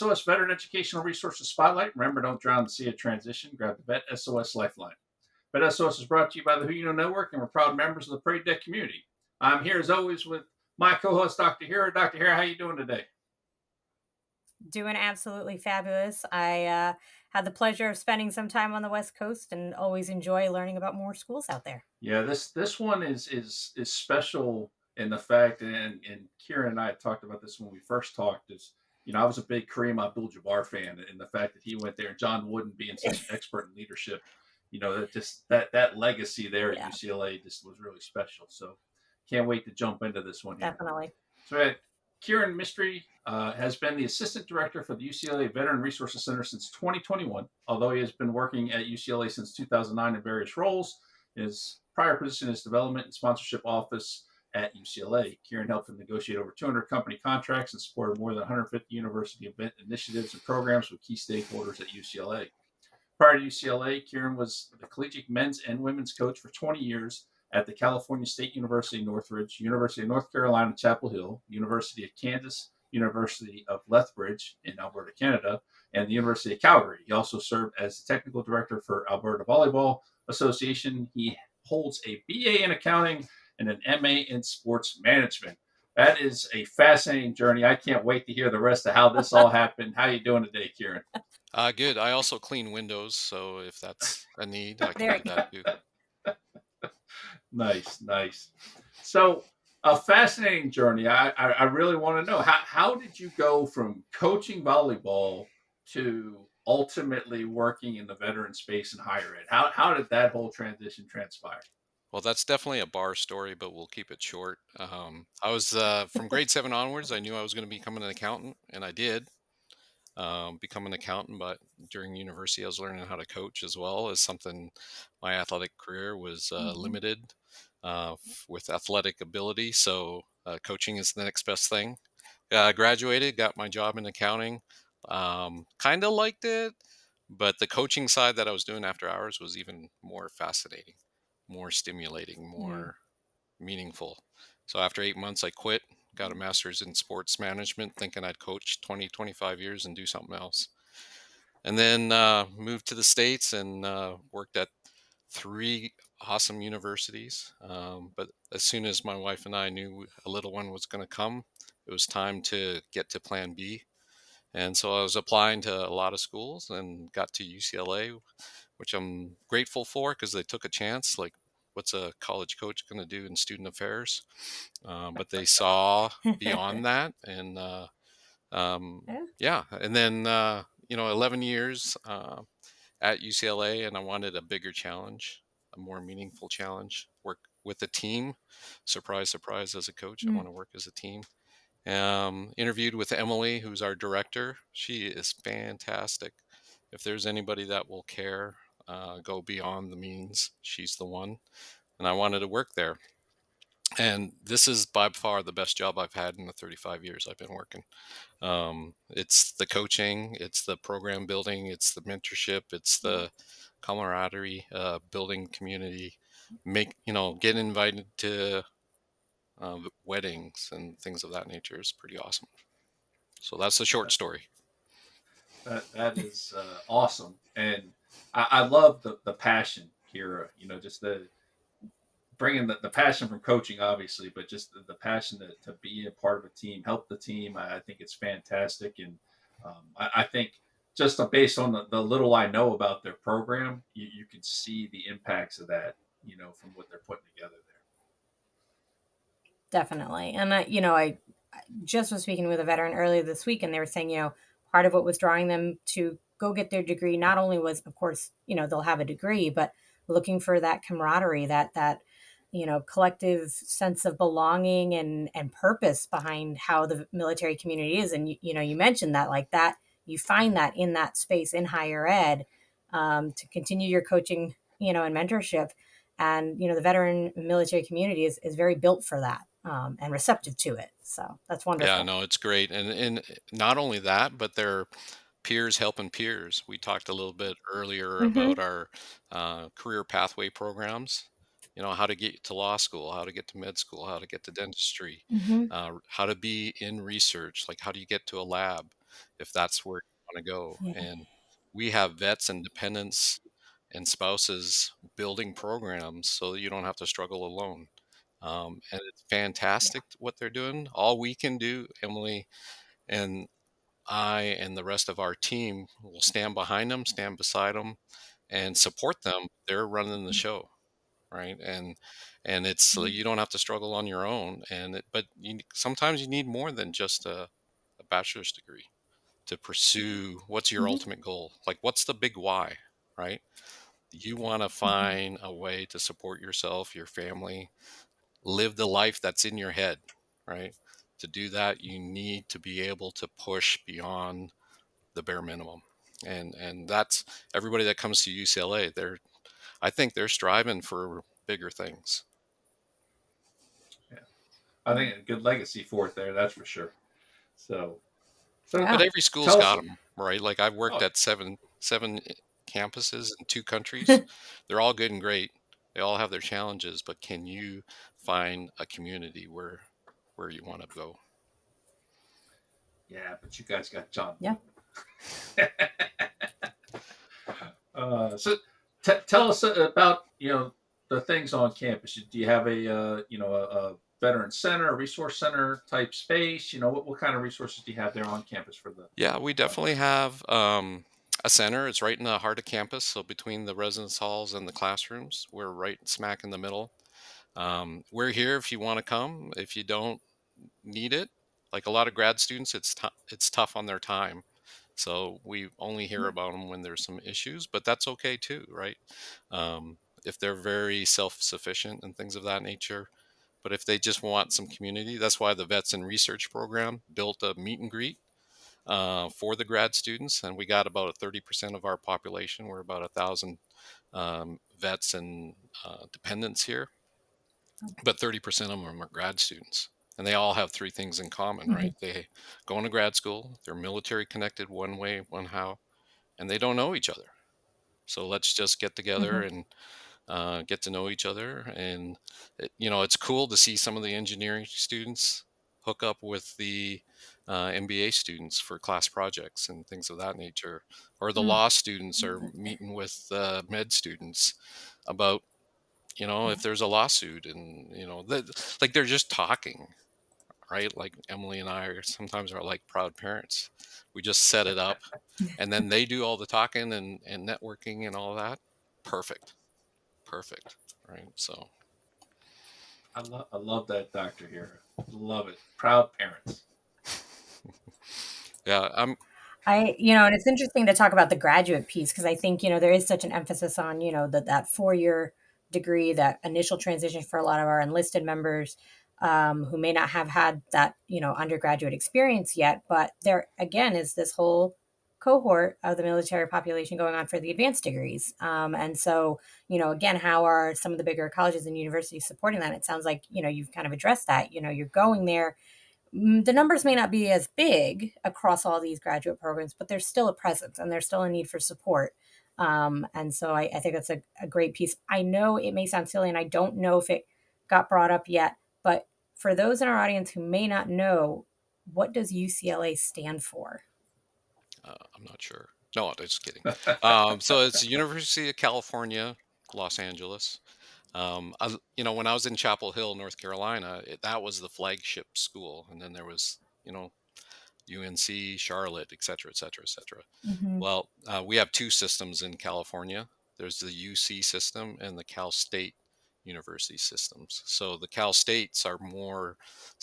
S.O.S Veteran Educational Resources Spotlight. Remember, don't drown in the sea of transition. Grab the VET S.O.S Lifeline. VET S.O.S is brought to you by the Who You Know Network, and we're proud members of the Parade Deck community. I'm here as always with my co-host, Dr. Hira. Dr. Hira, how you doing today? Doing absolutely fabulous. I had the pleasure of spending some time on the West Coast and always enjoy learning about more schools out there. Yeah, this one is special in the fact, and Kieran and I had talked about this when we first talked. Is I was a big Kareem Abdul-Jabbar fan, and the fact that he went there, and John Wooden being such an expert in leadership, that just that legacy there at Yeah, UCLA just was really special. So can't wait to jump into this one here. definitely. So Kiran Mistry has been the assistant director for the UCLA Veteran Resource Center since 2021. Although he has been working at UCLA since 2009 in various roles, his prior position is development and sponsorship office at UCLA. Kiran helped him negotiate over 200 company contracts and supported more than 150 university event initiatives and programs with key stakeholders at UCLA. Prior to UCLA, Kieran was the collegiate men's and women's coach for 20 years at the California State University Northridge, University of North Carolina Chapel Hill, University of Kansas, University of Lethbridge in Alberta, Canada, and the University of Calgary. He also served as the technical director for Alberta Volleyball Association. He holds a BA in accounting and an MA in sports management. That is a fascinating journey. I can't wait to hear the rest of how this all happened. How you doing today, Kieran? Good. I also clean windows, so if that's a need, I can There do you that go. too. Nice, nice. So a fascinating journey. I really want to know how did you go from coaching volleyball to ultimately working in the veteran space in higher ed? How did that whole transition transpire? Well, that's definitely a bar story, but we'll keep it short. I was from grade seven onwards. I knew I was going to become an accountant, and I did become an accountant. But during university, I was learning how to coach as well as something. My athletic career was Mhm. limited with athletic ability, so coaching is the next best thing. Graduated, got my job in accounting. Kind of liked it, but the coaching side that I was doing after hours was even more fascinating, more stimulating, Mm. more meaningful. So after 8 months, I quit, got a master's in sports management, thinking I'd coach 20, 25 years and do something else. And then moved to the States and worked at three awesome universities. But as soon as my wife and I knew a little one was going to come, it was time to get to plan B. And so I was applying to a lot of schools and got to UCLA, which I'm grateful for because they took a chance. Like, what's a college coach going to do in student affairs? But they saw beyond that. And Yeah. yeah, and then, 11 years at UCLA, and I wanted a bigger challenge, a more meaningful challenge, work with a team. Surprise, surprise, as a coach, I Mm. want to work as a team. Interviewed with Emily, who's our director. She is fantastic. If there's anybody that will care, go beyond the means, she's the one. And I wanted to work there. And this is by far the best job I've had in the 35 years I've been working. It's the coaching, it's the program building, it's the mentorship, it's Yeah. the camaraderie, building community, get invited to weddings and things of that nature is pretty awesome. So that's the short story. That is awesome, and I love the passion here. Just the bringing the passion from coaching, obviously, but just the passion to be a part of a team, help the team. I think it's fantastic, and I think just based on the little I know about their program, you can see the impacts of that. From what they're putting together there. Definitely. And I just was speaking with a veteran earlier this week, and they were saying, part of what was drawing them to go get their degree not only was, of course, they'll have a degree, but looking for that camaraderie, that collective sense of belonging and purpose behind how the military community is. And you mentioned that, like that, you find that in that space in higher ed, to continue your coaching, and mentorship. And the veteran military community is very built for that, and receptive to it. So that's Yeah, wonderful. no, it's great. And not only that, but they're peers helping peers. We talked a little bit earlier Hmm. about our career pathway programs. How to get to law school, how to get to med school, how to get to dentistry, Hmm. how to be in research, like how do you get to a lab? if that's where you want to go. Yeah. And we have vets and dependents and spouses building programs so that you don't have to struggle alone. And it's Yeah. fantastic what they're doing. All we can do, Emily and I and the rest of our team, will stand behind them, stand beside them, and support them. They're running the show, right? And it's so Mhm. you don't have to struggle on your own. But sometimes you need more than just a bachelor's degree to pursue what's your Mhm. ultimate goal. Like, what's the big why, right? You want to Mhm. find a way to support yourself, your family, live the life that's in your head, right? To do that, you need to be able to push beyond the bare minimum. And that's everybody that comes to UCLA. I think they're striving for bigger things. Yeah. I think a good legacy for it there. That's for sure. So, so But Yeah. every school's tell us. got them, right? Like, I've worked Oh, at seven campuses in 2 countries. They're all good and great. They all have their challenges, but can you find a community where you want to go? yeah, but you guys got John Yeah. Wooden. So tell us about the things on campus. Do you have a veteran center, a resource center type space? What kind of resources do you have there on campus for the Yeah, we definitely veterans? have a center. It's right in the heart of campus, so between the residence halls and the classrooms, we're right smack in the middle. We're here if you want to come. If you don't need it, like a lot of grad students, it's tough on their time. So we only hear Yeah. about them when there's some issues, but that's okay too, right? If they're very self-sufficient and things of that nature. But if they just want some community, that's why the Vets and Research program built a meet and greet for the grad students, and we got about a 30% of our population. We're about 1,000 vets and dependents here, but 30% of them are grad students. And they all have three things in common, Mhm. right? They go into grad school, they're military connected one way, one how, and they don't know each other. So let's just get together Mhm. and get to know each other. And it's cool to see some of the engineering students hook up with the MBA students for class projects and things of that nature, or the Mm. law students are meeting with med students about Yeah. if there's a lawsuit, and like they're just talking, right? Like Emily and I are like proud parents. We just set it up, and then they do all the talking and networking and all that. Perfect. Perfect. Right. So, I love that, Doctor here. Love it. Proud parents. yeah, And it's interesting to talk about the graduate piece because I think, there is such an emphasis on, that 4 year degree, that initial transition for a lot of our enlisted members who may not have had that, undergraduate experience yet. But there, again, is this whole cohort of the military population going on for the advanced degrees. And so, again, how are some of the bigger colleges and universities supporting that? It sounds like, you've kind of addressed that. You're going there. The numbers may not be as big across all these graduate programs, but there's still a presence and there's still a need for support. And so I think that's a great piece. I know it may sound silly, and I don't know if it got brought up yet, but for those in our audience who may not know, what does UCLA stand for? I'm not sure. No, I'm just kidding. So it's University of California, Los Angeles. When I was in Chapel Hill, North Carolina, that was the flagship school, and then there was, UNC, Charlotte, et cetera, et cetera, et cetera. Hmm. Well, we have two systems in California. There's the UC system and the Cal State University systems. So the Cal States are more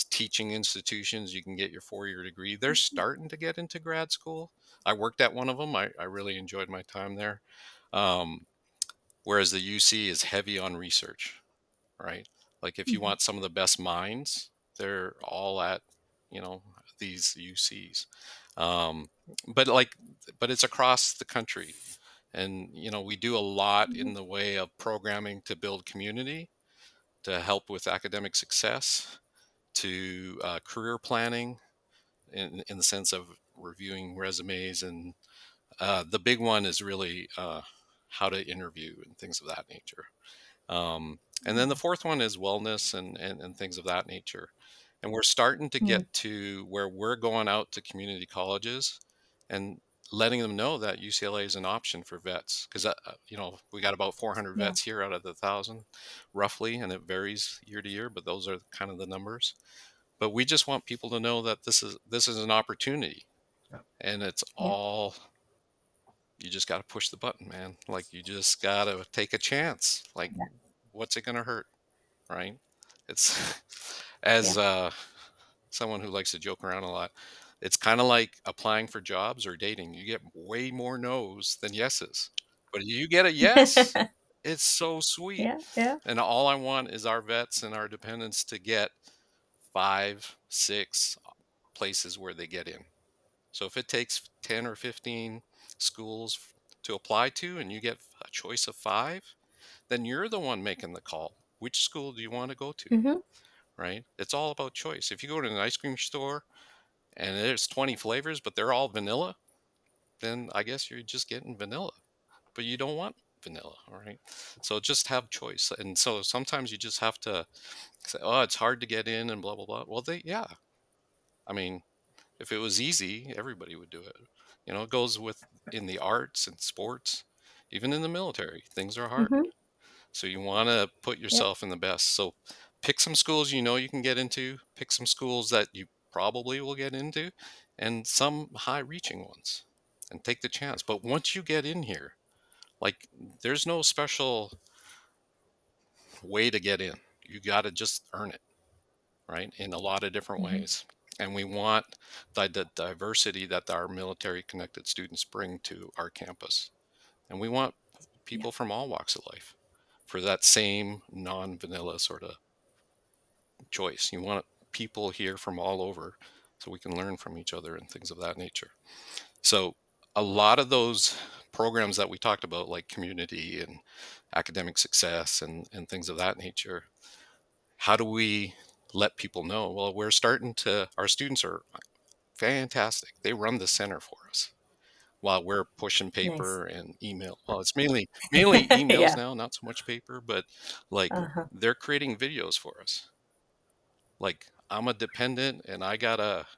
teaching institutions. You can get your 4 year degree. They're starting to get into grad school. I worked at one of them. I really enjoyed my time there. Um, whereas the UC is heavy on research, right? Like, if you Hmm. want some of the best minds, they're all at, you know, these UCs. Um, but like, but it's across the country. And, we do a lot in the way of programming to build community, to help with academic success, to career planning in the sense of reviewing resumes. And the big one is really how to interview and things of that nature. And then the fourth one is wellness and things of that nature. And we're starting to Mm. get to where we're going out to community colleges and letting them know that UCLA is an option for vets. Because, we got about 400 Yeah. vets here out of the 1,000, roughly, and it varies year to year, but those are kind of the numbers. But we just want people to know that this is an opportunity, Yeah. and it's Yeah. all, you just got to push the button, man. Like, you just got to take a chance. Like, Yeah. what's it going to hurt? Right? It's Yeah. as someone who likes to joke around a lot, it's kind of like applying for jobs or dating. You get way more no's than yeses. But you get a yes, it's so sweet. Yeah. Yeah. And all I want is our vets and our dependents to get 5, 6 places where they get in. So if it takes 10 or 15 schools to apply to and you get a choice of 5, then you're the one making the call. Which school do you want to go to? Hmm. Right? It's all about choice. If you go to an ice cream store and there's 20 flavors, but they're all vanilla, then I guess you're just getting vanilla. But you don't want vanilla, all right? So just have choice. And so sometimes you just have to say, oh, it's hard to get in and blah, blah, blah. Well, yeah. I mean, if it was easy, everybody would do it. It goes with in the arts and sports, even in the military, things are hard. Hmm. So you want to put Yep. yourself in the best. So pick some schools you can get into, pick some schools that you probably will get into, and some high reaching ones, and take the chance. But once you get in here, like, there's no special way to get in. You got to just earn it, right? In a lot of different Hmm. ways. And we want the diversity that our military connected students bring to our campus. And we want Yeah. people from all walks of life for that same non vanilla sort of choice. You want people here from all over so we can learn from each other and things of that nature. So, a lot of those programs that we talked about, like community and academic success and things of that nature, how do we let people know? Well, our students are fantastic. They run the center for us while we're pushing Nice. paper and email. Well, it's mainly emails Yeah. now, not so much paper, but like, Uh-huh. they're creating videos for us. Like, I'm a dependent and I got a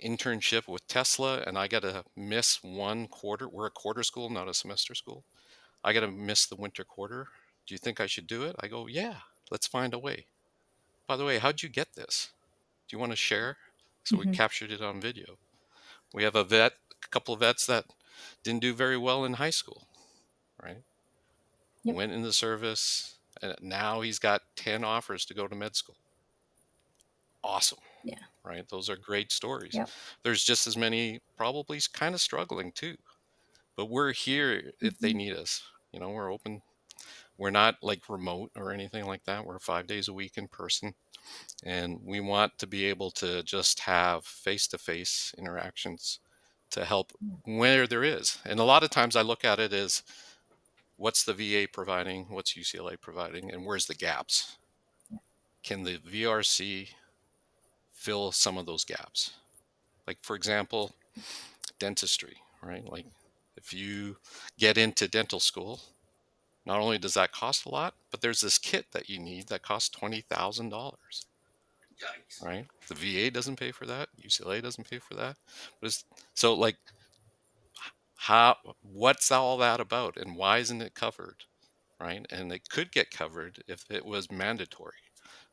internship with Tesla and I got to miss 1 quarter. We're a quarter school, not a semester school. I got to miss the winter quarter. Do you think I should do it? I go, yeah, let's find a way. By the way, how'd you get this? Do you want to share? So we Hmm. captured it on video. We have a couple of vets that didn't do very well in high school, right? Yep. Went in the service and now he's got 10 offers to go to med school. Awesome. Yeah. Right? Those are great stories. Yep. There's just as many probably kind of struggling too, but we're here if they Hmm. need us. We're open. We're not like remote or anything like that. We're 5 days a week in person, and we want to be able to just have face-to-face interactions to help where there is. And a lot of times I look at it as, what's the VA providing, what's UCLA providing, and where's the gaps? Can the VRC fill some of those gaps? Like, for example, dentistry, right? Like, if you get into dental school, not only does that cost a lot, but there's this kit that you need that costs $20,000, Yikes. right? The VA doesn't pay for that. UCLA doesn't pay for that. But so, like, what's all that about, and why isn't it covered, right? And it could get covered if it was mandatory.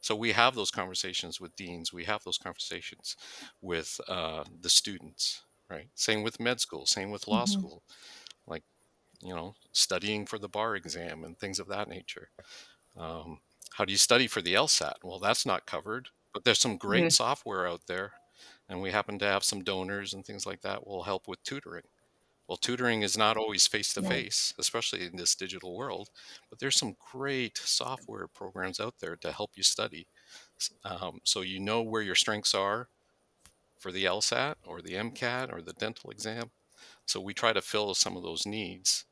So we have those conversations with deans. We have those conversations with the students, right? Same with med school. Same with law Hmm. school. Like, studying for the bar exam and things of that nature. Um, how do you study for the LSAT? Well, that's not covered, but there's some great Hmm. software out there, and we happen to have some donors and things like that will help with tutoring. Well, tutoring is not always face to Nice. face, especially in this digital world, but there's some great software programs out there to help you study. So you know where your strengths are for the LSAT or the MCAT or the dental exam. So we try to fill some of those needs,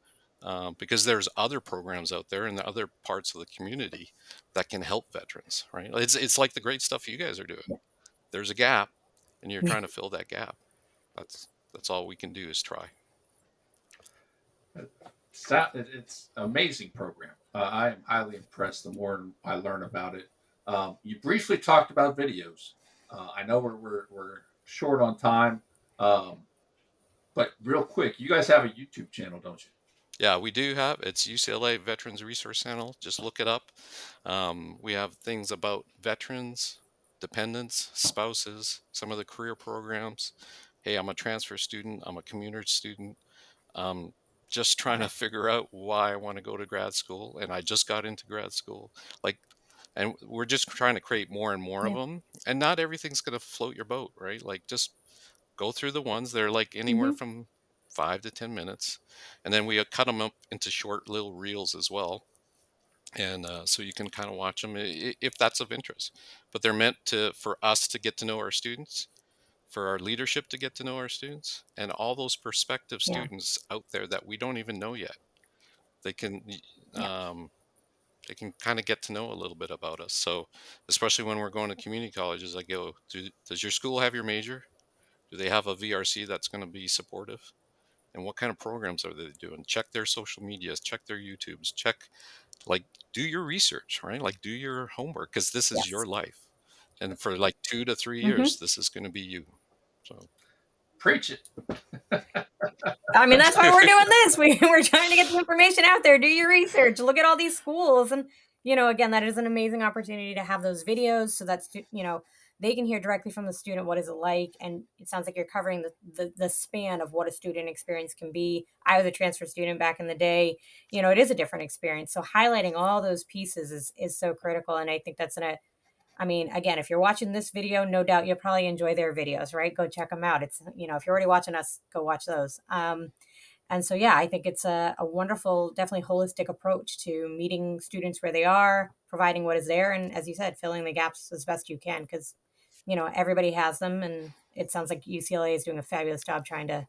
because there's other programs out there in the other parts of the community that can help veterans, right? It's like the great stuff you guys are doing. Yeah. There's a gap, and you're trying to fill that gap. That's all we can do is try. It's an amazing program. I am highly impressed the more I learn about it. You briefly talked about videos. I know we're short on time, um, but real quick, you guys have a YouTube channel, don't you? Yeah, we do have. It's UCLA Veterans Resource Center. Just look it up. We have things about veterans, dependents, spouses, some of the career programs. Hey, I'm a transfer student. I'm a community student. Just trying to figure out why I want to go to grad school, and I just got into grad school. Like, and we're just trying to create more and more of Yeah. them. And not everything's going to float your boat, right? Like, just go through the ones. They're like anywhere Hmm. from 5 to 10 minutes, and then we cut them up into short little reels as well. And so you can kind of watch them if that's of interest. But they're meant to for us to get to know our students, for our leadership to get to know our students, and all those prospective Yeah. students out there that we don't even know yet. They can Yeah. um, they can kind of get to know a little bit about us. So especially when we're going to community colleges, I go, does your school have your major? Do they have a VRC that's going to be supportive? And what kind of programs are they doing? Check their social medias, check their YouTubes, check, like, do your research, right? Like, do your homework, because this is your Yes. life. And for like 2 to 3 years, Hmm. this is going to be you. So, Preach it. I mean, that's why we're doing this. We're trying to get the information out there. Do your research. Look at all these schools. And, again, that is an amazing opportunity to have those videos so that, they can hear directly from the student what is it like. And it sounds like you're covering the span of what a student experience can be. I was a transfer student back in the day. It is a different experience. So highlighting all those pieces is so critical. And I think that's I mean, again, if you're watching this video, no doubt you'll probably enjoy their videos, right? Go check them out. It's, if you're already watching us, go watch those. And so, yeah, I think it's a wonderful, definitely holistic approach to meeting students where they are, providing what is there. And as you said, filling the gaps as best you can because, everybody has them. And it sounds like UCLA is doing a fabulous job trying to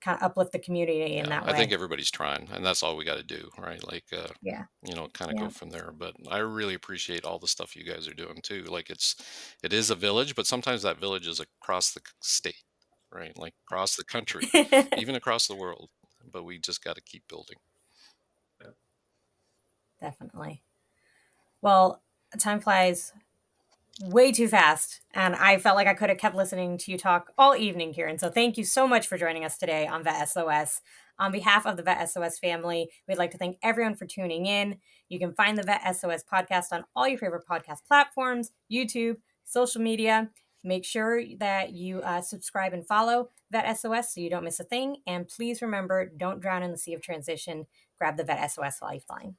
kind of uplift the community in yeah, that I think way. everybody's trying, and that's all we got to do, right? Like, Yeah. kind of go Yeah. from there. But I really appreciate all the stuff you guys are doing too. Like, it is a village, but sometimes that village is across the state, right? Like across the country, even across the world. But we just got to keep building. Definitely. Well, time flies way too fast. And I felt like I could have kept listening to you talk all evening, Kieran. So thank you so much for joining us today on VET S.O.S. On behalf of the VET S.O.S family, we'd like to thank everyone for tuning in. You can find the VET S.O.S podcast on all your favorite podcast platforms, YouTube, social media. Make sure that you subscribe and follow VET S.O.S so you don't miss a thing. And please remember, don't drown in the sea of transition. Grab the VET S.O.S Lifeline.